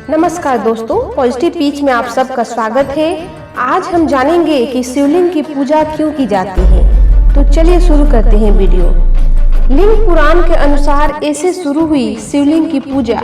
नमस्कार दोस्तों, positive peach में आप सबका स्वागत है। आज हम जानेंगे कि शिवलिंग की पूजा क्यों की जाती है। तो चलिए शुरू करते हैं वीडियो। लिंग पुराण के अनुसार ऐसे शुरू हुई शिवलिंग की पूजा।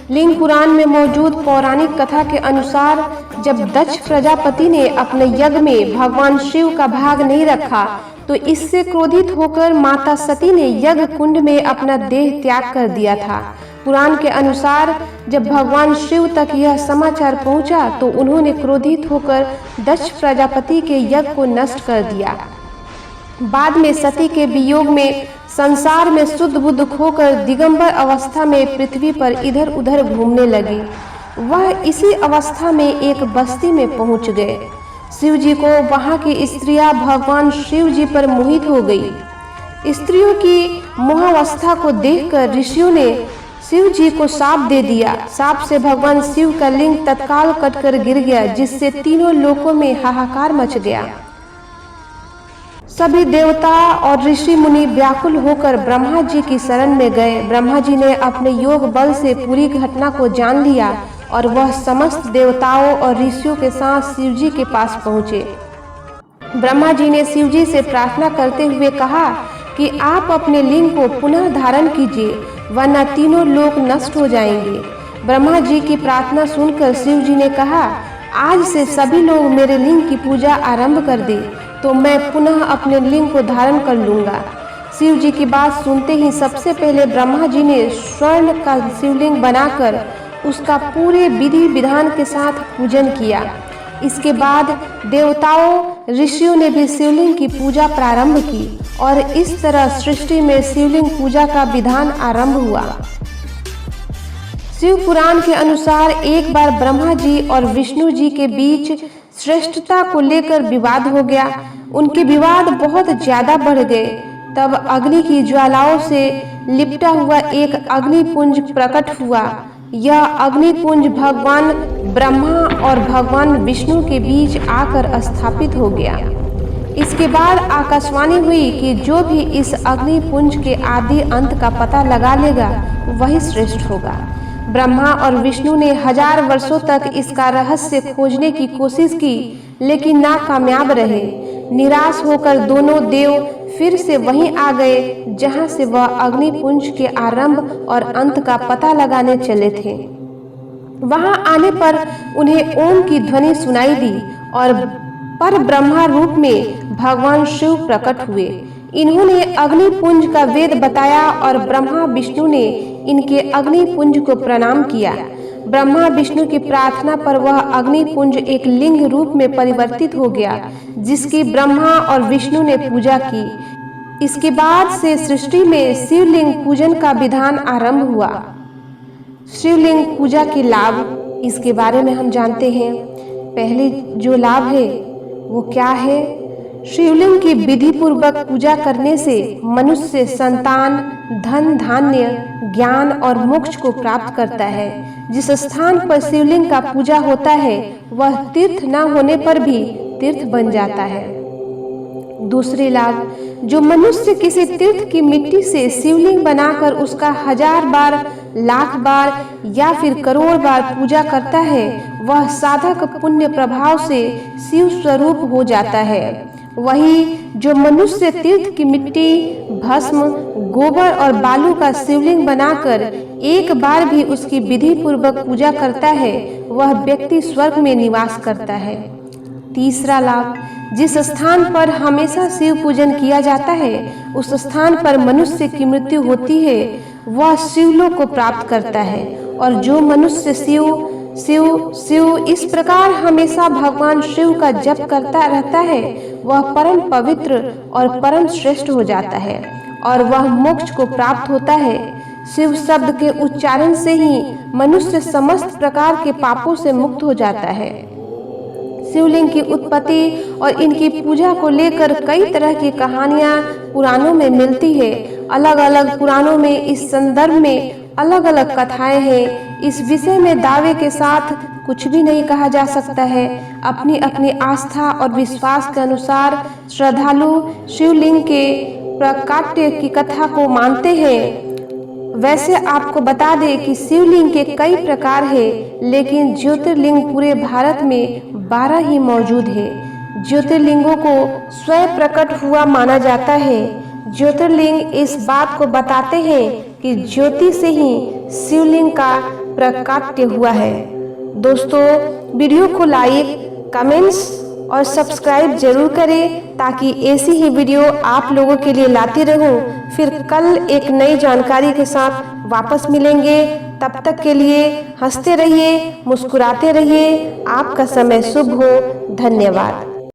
लिंग पुराण में मौजूद पौराणिक कथा के अनुसार जब दक्ष प्रजापति ने अपने यज्ञ में भगवान शिव का भाग नहीं रखा तो इससे क्रोधित होकर माता सती ने यज्ञ कुंड में अपना देह त्याग कर दिया था। पुराण के अनुसार जब भगवान शिव तक यह समाचार पहुंचा तो उन्होंने क्रोधित होकर दक्ष प्रजापति के यज्ञ को नष्ट कर दिया। बाद में सती के वियोग में संसार में शुद्ध बुद्ध खोकर दिगंबर अवस्था में पृथ्वी पर इधर उधर घूमने लगी। वह इसी अवस्था में एक बस्ती में पहुंच गए। शिव जी को वहां की स्त्रियां भगवान शिव जी पर मोहित हो गई। स्त्रियों की मोहावस्था को देखकर ऋषियों ने शिव जी को शाप दे दिया। शाप से भगवान शिव का लिंग तत्काल कटकर गिर गया, जिससे तीनों लोकों में हाहाकार मच गया। सभी देवता और ऋषि मुनि व्याकुल होकर ब्रह्मा जी की शरण में गए। ब्रह्मा जी ने अपने योग बल से पूरी घटना को जान लिया और वह समस्त देवताओं और ऋषियों के साथ शिव जी के पास पहुँचे। ब्रह्मा जी ने शिव जी से प्रार्थना करते हुए कहा कि आप अपने लिंग को पुनः धारण कीजिए, वरना तीनों लोक नष्ट हो जाएंगे। ब्रह्मा जी की प्रार्थना सुनकर शिव जी ने कहा, आज से सभी लोग मेरे लिंग की पूजा आरंभ कर दे तो मैं पुनः अपने लिंग को धारण कर लूँगा। शिव जी की बात सुनते ही सबसे पहले ब्रह्मा जी ने स्वर्ण का शिवलिंग बनाकर उसका पूरे विधि विधान के साथ पूजन किया। इसके बाद देवताओं ऋषियों ने भी शिवलिंग की पूजा प्रारंभ की और इस तरह सृष्टि में शिवलिंग पूजा का विधान आरंभ हुआ। शिव पुराण के अनुसार एक बार ब्रह्मा जी और विष्णु जी के बीच श्रेष्ठता को लेकर विवाद हो गया। उनके विवाद बहुत ज्यादा बढ़ गए। तब अग्नि की ज्वालाओं से लिपटा हुआ एक अग्निपुंज प्रकट हुआ। यह अग्निपुंज भगवान ब्रह्मा और भगवान विष्णु के बीच आकर स्थापित हो गया। इसके बाद आकाशवाणी हुई कि जो भी इस अग्निपुंज के आदि अंत का पता लगा लेगा वही श्रेष्ठ होगा। ब्रह्मा और विष्णु ने 1000 वर्षों तक इसका रहस्य खोजने की कोशिश की, लेकिन नाकामयाब रहे। निराश होकर दोनों देव फिर से वहीं आ गए जहां से वह अग्निपुंज के आरंभ और अंत का पता लगाने चले थे। वहां आने पर उन्हें ओम की ध्वनि सुनाई दी और पर ब्रह्मा रूप में भगवान शिव प्रकट हुए। इन्होंने अग्निपुंज का वेद बताया और ब्रह्मा विष्णु ने इनके अग्निपुंज को प्रणाम किया। ब्रह्मा विष्णु की प्रार्थना पर वह अग्निपुंज एक लिंग रूप में परिवर्तित हो गया, जिसकी ब्रह्मा और विष्णु ने पूजा की। इसके बाद से सृष्टि में शिवलिंग पूजन का विधान आरंभ हुआ। शिवलिंग पूजा के लाभ, इसके बारे में हम जानते हैं। पहले जो लाभ है वो क्या है? शिवलिंग की विधि पूर्वक पूजा करने से मनुष्य संतान, धन धान्य, ज्ञान और मोक्ष को प्राप्त करता है। जिस स्थान पर शिवलिंग का पूजा होता है वह तीर्थ न होने पर भी तीर्थ बन जाता है। दूसरी लाभ, जो मनुष्य किसी तीर्थ की मिट्टी से शिवलिंग बनाकर उसका 1000 बार, लाख बार या फिर करोड़ बार पूजा करता है, वह साधक पुण्य प्रभाव से शिव स्वरूप हो जाता है। वही जो मनुष्य तीर्थ की मिट्टी, भस्म, गोबर और बालू का शिवलिंग बनाकर एक बार भी उसकी विधि पूर्वक पूजा करता है, वह व्यक्ति स्वर्ग में निवास करता है। तीसरा लाभ, जिस स्थान पर हमेशा शिव पूजन किया जाता है उस स्थान पर मनुष्य की मृत्यु होती है, वह शिवलोक को प्राप्त करता है। और जो मनुष्य शिव शिव शिव इस प्रकार हमेशा भगवान शिव का जप करता रहता है, वह परम पवित्र और परम श्रेष्ठ हो जाता है और वह मोक्ष को प्राप्त होता है। शिव शब्द के उच्चारण से ही मनुष्य समस्त प्रकार के पापों से मुक्त हो जाता है। शिवलिंग की उत्पत्ति और इनकी पूजा को लेकर कई तरह की कहानियां पुराणों में मिलती है। अलग अलग पुराणों में इस संदर्भ में अलग अलग कथाएं हैं। इस विषय में दावे के साथ कुछ भी नहीं कहा जा सकता है। अपनी अपनी आस्था और विश्वास के अनुसार श्रद्धालु शिवलिंग के प्राकट्य की कथा को मानते हैं। वैसे आपको बता दें कि शिवलिंग के कई प्रकार हैं, लेकिन ज्योतिर्लिंग पूरे भारत में 12 ही मौजूद है। ज्योतिर्लिंगों को स्वयं प्रकट हुआ माना जाता है। ज्योतिर्लिंग इस बात को बताते हैं कि ज्योति से ही शिवलिंग का प्रकाट्य हुआ है। दोस्तों, वीडियो को लाइक, कमेंट्स और सब्सक्राइब जरूर करें ताकि ऐसी ही वीडियो आप लोगों के लिए लाती रहूं। फिर कल एक नई जानकारी के साथ वापस मिलेंगे। तब तक के लिए हंसते रहिए, मुस्कुराते रहिए। आपका समय शुभ हो। धन्यवाद।